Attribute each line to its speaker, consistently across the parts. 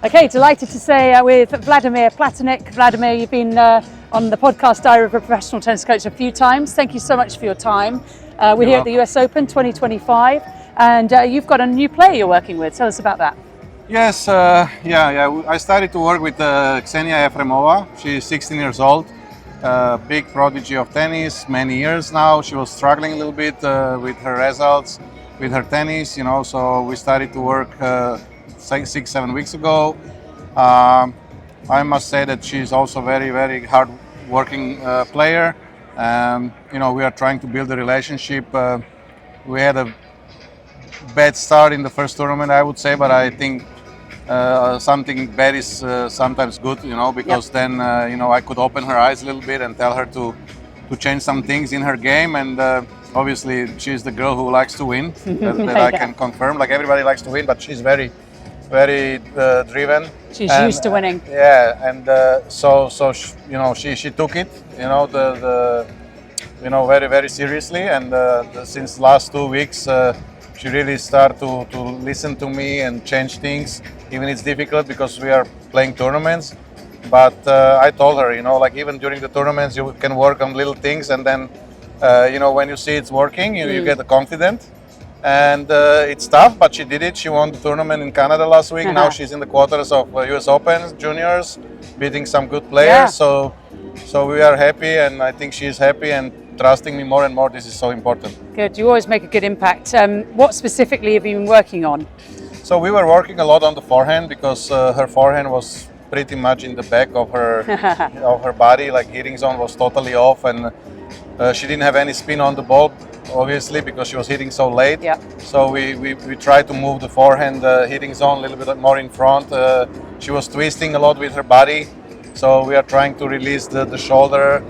Speaker 1: Okay, delighted to say with Vlado Platenik. Vladimir, you've been on the podcast Diary of a Professional Tennis Coach a few times. Thank you so much for your time. We're here at the US Open 2025, and you've got a new player you're working with. Tell us about that.
Speaker 2: Yes, I started to work with Ksenia Efremova. She's 16 years old, big prodigy of tennis, many years now. She was struggling a little bit with her results, with her tennis, so we started to work 6-7 weeks ago. I must say that she's also very, very hard working player. We are trying to build a relationship. We had a bad start in the first tournament, I would say, but I think something bad is sometimes good, because then I could open her eyes a little bit and tell her to change some things in her game. And obviously she's the girl who likes to win, that I can confirm. Like, everybody likes to win, but she's very driven.
Speaker 1: She's used to winning.
Speaker 2: Yeah, and she took it, very, very seriously. And since last 2 weeks, she really started to listen to me and change things. Even it's difficult because we are playing tournaments. But I told her, even during the tournaments, you can work on little things, and then, when you see it's working, you get confident. And it's tough, but she did it. She won the tournament in Canada last week. Now she's in the quarters of US Open Juniors, beating some good players. So we are happy, and I think she's happy and trusting me more and more. This is so important.
Speaker 1: Good. You always make a good impact. What specifically have you been working on?
Speaker 2: So we were working a lot on the forehand, because her forehand was pretty much in the back of her of her body. Like, hitting zone was totally off, and she didn't have any spin on the ball, obviously, because she was hitting so late.
Speaker 1: Yeah.
Speaker 2: So we tried to move the forehand hitting zone a little bit more in front. She was twisting a lot with her body, so we are trying to release the shoulder.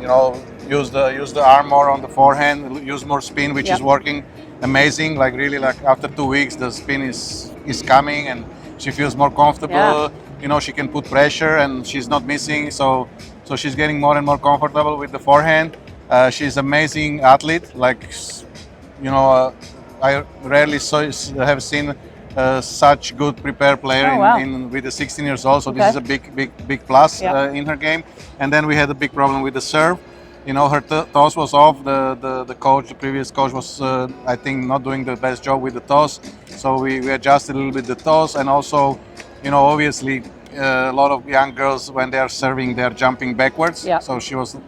Speaker 2: Use the arm more on the forehand, use more spin, which is working amazing. Like, really, like, after 2 weeks, the spin is coming, and she feels more comfortable. She can put pressure, and she's not missing. So she's getting more and more comfortable with the forehand. She's amazing athlete. Like, I rarely have seen such good prepared player with the 16 years old. So this is a big plus in her game. And then we had a big problem with the serve. Her toss was off. The previous coach was, I think, not doing the best job with the toss. So we adjusted a little bit the toss. And also, obviously, a lot of young girls, when they are serving, they are jumping backwards. So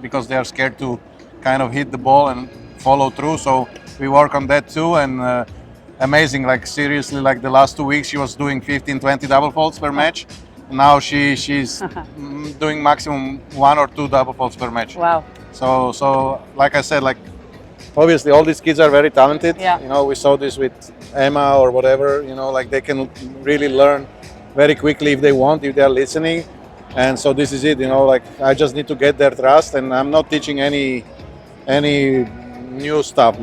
Speaker 2: because they are scared to kind of hit the ball and follow through. So we work on that too. And amazing, like, seriously, like, the last 2 weeks, she was doing 15-20 double faults per match. Now she's doing maximum 1 or 2 double faults per match.
Speaker 1: Wow.
Speaker 2: So like I said, like, obviously all these kids are very talented. We saw this with Emma or whatever, like, they can really learn very quickly if they want, if they are listening. And so this is it, like, I just need to get their trust, and I'm not teaching any new stuff.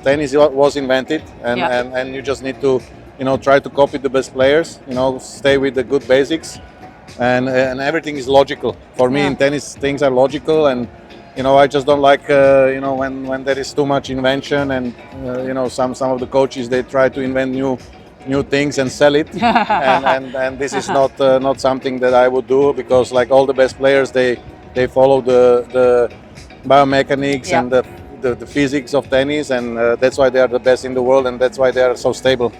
Speaker 2: Tennis was invented, and you just need to try to copy the best players, stay with the good basics, and everything is logical. For me, in tennis, things are logical, and I just don't like when there is too much invention, and some of the coaches, they try to invent new things and sell it, and this is not something that I would do, because, like, all the best players, they follow the biomechanics and the physics of tennis, and that's why they are the best in the world, and that's why they are so stable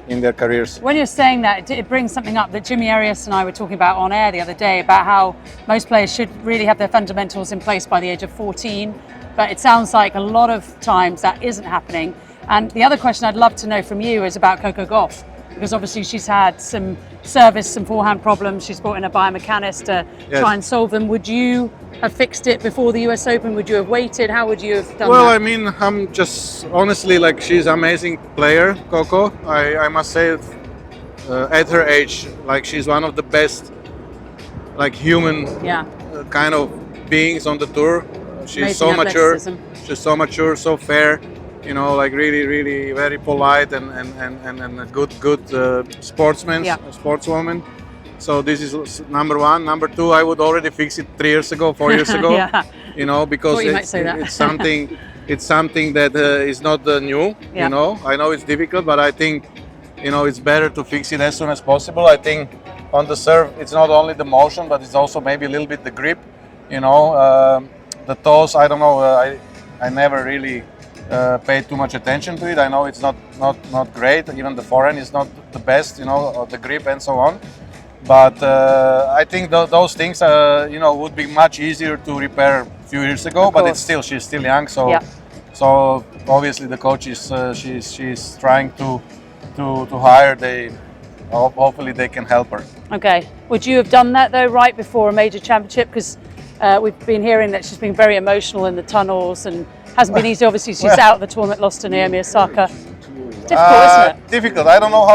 Speaker 2: in their careers.
Speaker 1: When you're saying that, it brings something up that Jimmy Arias and I were talking about on air the other day, about how most players should really have their fundamentals in place by the age of 14, but it sounds like a lot of times that isn't happening. And the other question I'd love to know from you is about Coco Gauff, because obviously she's had some service, some forehand problems. She's brought in a biomechanist to try and solve them. Would you have fixed it before the US Open? Would you have waited? How would you have done that?
Speaker 2: Well, I mean, I'm just honestly, like, she's an amazing player, Coco. I must say, at her age, like, she's one of the best, like, human kind of beings on the tour. She's
Speaker 1: amazing
Speaker 2: so mature.
Speaker 1: athleticism.
Speaker 2: She's so mature, so fair. Like, really very polite and a good sportsman, sportswoman. So this is number one. Number two, I would already fix it 3 years ago, 4 years ago. Because it's something that is not new. I know it's difficult, but I think it's better to fix it as soon as possible. I think on the serve, it's not only the motion, but it's also maybe a little bit the grip. The toes. I don't know. I never really paid too much attention to it. I know it's not great. Even the forehand is not the best. Or the grip and so on. But I think those things, would be much easier to repair a few years ago. But she's still young, so so obviously the coach is she's trying to hire. Hopefully they can help her.
Speaker 1: Okay. Would you have done that though right before a major championship? Because we've been hearing that she's been very emotional in the tunnels and hasn't been easy. Obviously, she's out of the tournament, lost to Naomi Osaka. Difficult, isn't it?
Speaker 2: Difficult. I don't know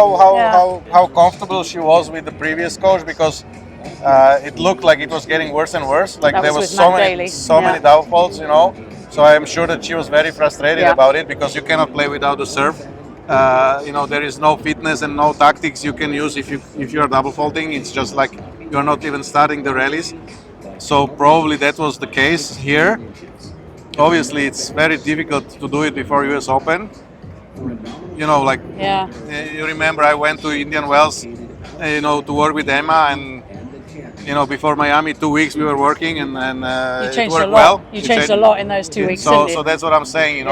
Speaker 2: how comfortable she was with the previous coach, because it looked like it was getting worse and worse. Like there was so many downfalls, So I'm sure that she was very frustrated about it, because you cannot play without the serve. There is no fitness and no tactics you can use if you are double faulting. It's just like you're not even starting the rallies. So probably that was the case here. Obviously, it's very difficult to do it before US Open. You remember I went to Indian Wells, to work with Emma, and before Miami, 2 weeks we were working, and it worked well.
Speaker 1: You changed a lot in those 2 weeks.
Speaker 2: So that's what I'm saying.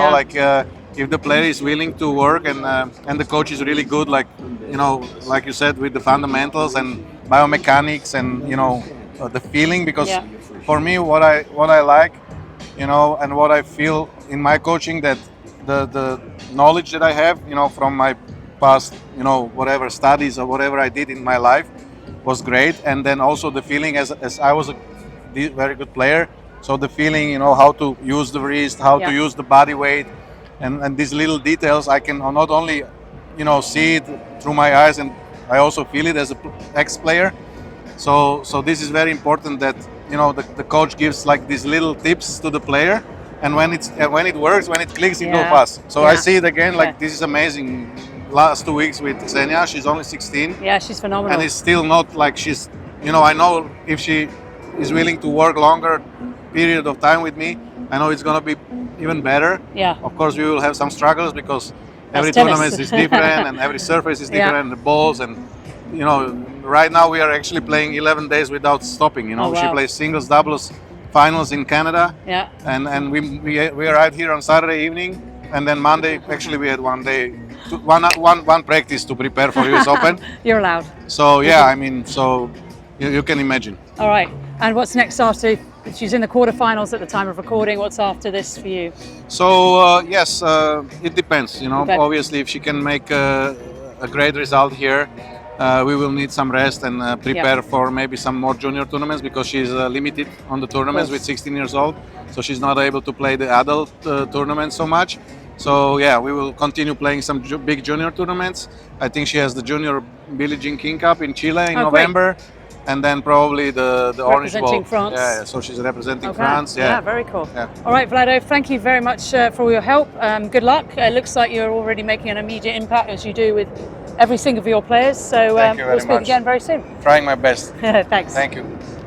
Speaker 2: If the player is willing to work and the coach is really good, like you said, with the fundamentals and biomechanics and the feeling, because for me what I like, and what I feel in my coaching, that the knowledge that I have, from my past, whatever studies or whatever I did in my life was great, and then also the feeling as I was a very good player, so the feeling, how to use the wrist, how to use the body weight, and these little details I can not only see it through my eyes, and I also feel it as an ex-player. So this is very important, that the coach gives like these little tips to the player, and when it works, when it clicks, it goes fast. So I see it again, like this is amazing. Last 2 weeks with Ksenia, she's only 16.
Speaker 1: Yeah, she's phenomenal.
Speaker 2: And it's still not like she's, I know if she is willing to work longer period of time with me, I know it's gonna be even better.
Speaker 1: Yeah.
Speaker 2: Of course, we will have some struggles, because every tournament is different and every surface is different, and the balls, and right now we are actually playing 11 days without stopping. She plays singles, doubles, finals in Canada.
Speaker 1: Yeah.
Speaker 2: And we arrived here on Saturday evening, and then Monday actually we had one practice to prepare for US Open.
Speaker 1: You're allowed.
Speaker 2: So so you can imagine.
Speaker 1: All right. And what's next after? She's in the quarterfinals at the time of recording. What's after this for you?
Speaker 2: So yes, it depends. Obviously, if she can make a great result here, we will need some rest and prepare for maybe some more junior tournaments, because she's limited on the tournaments with 16 years old, so she's not able to play the adult tournaments so much. So we will continue playing some big junior tournaments. I think she has the Junior Billie Jean King Cup in Chile in November. Great. And then probably the Orange Bowl.
Speaker 1: Representing France.
Speaker 2: Yeah, so she's representing France.
Speaker 1: Yeah, very cool. Yeah. All right, Vlado, thank you very much for all your help. Good luck. It looks like you're already making an immediate impact, as you do with every single of your players. So we'll speak again very soon.
Speaker 2: Trying my best.
Speaker 1: Thanks.
Speaker 2: Thank you.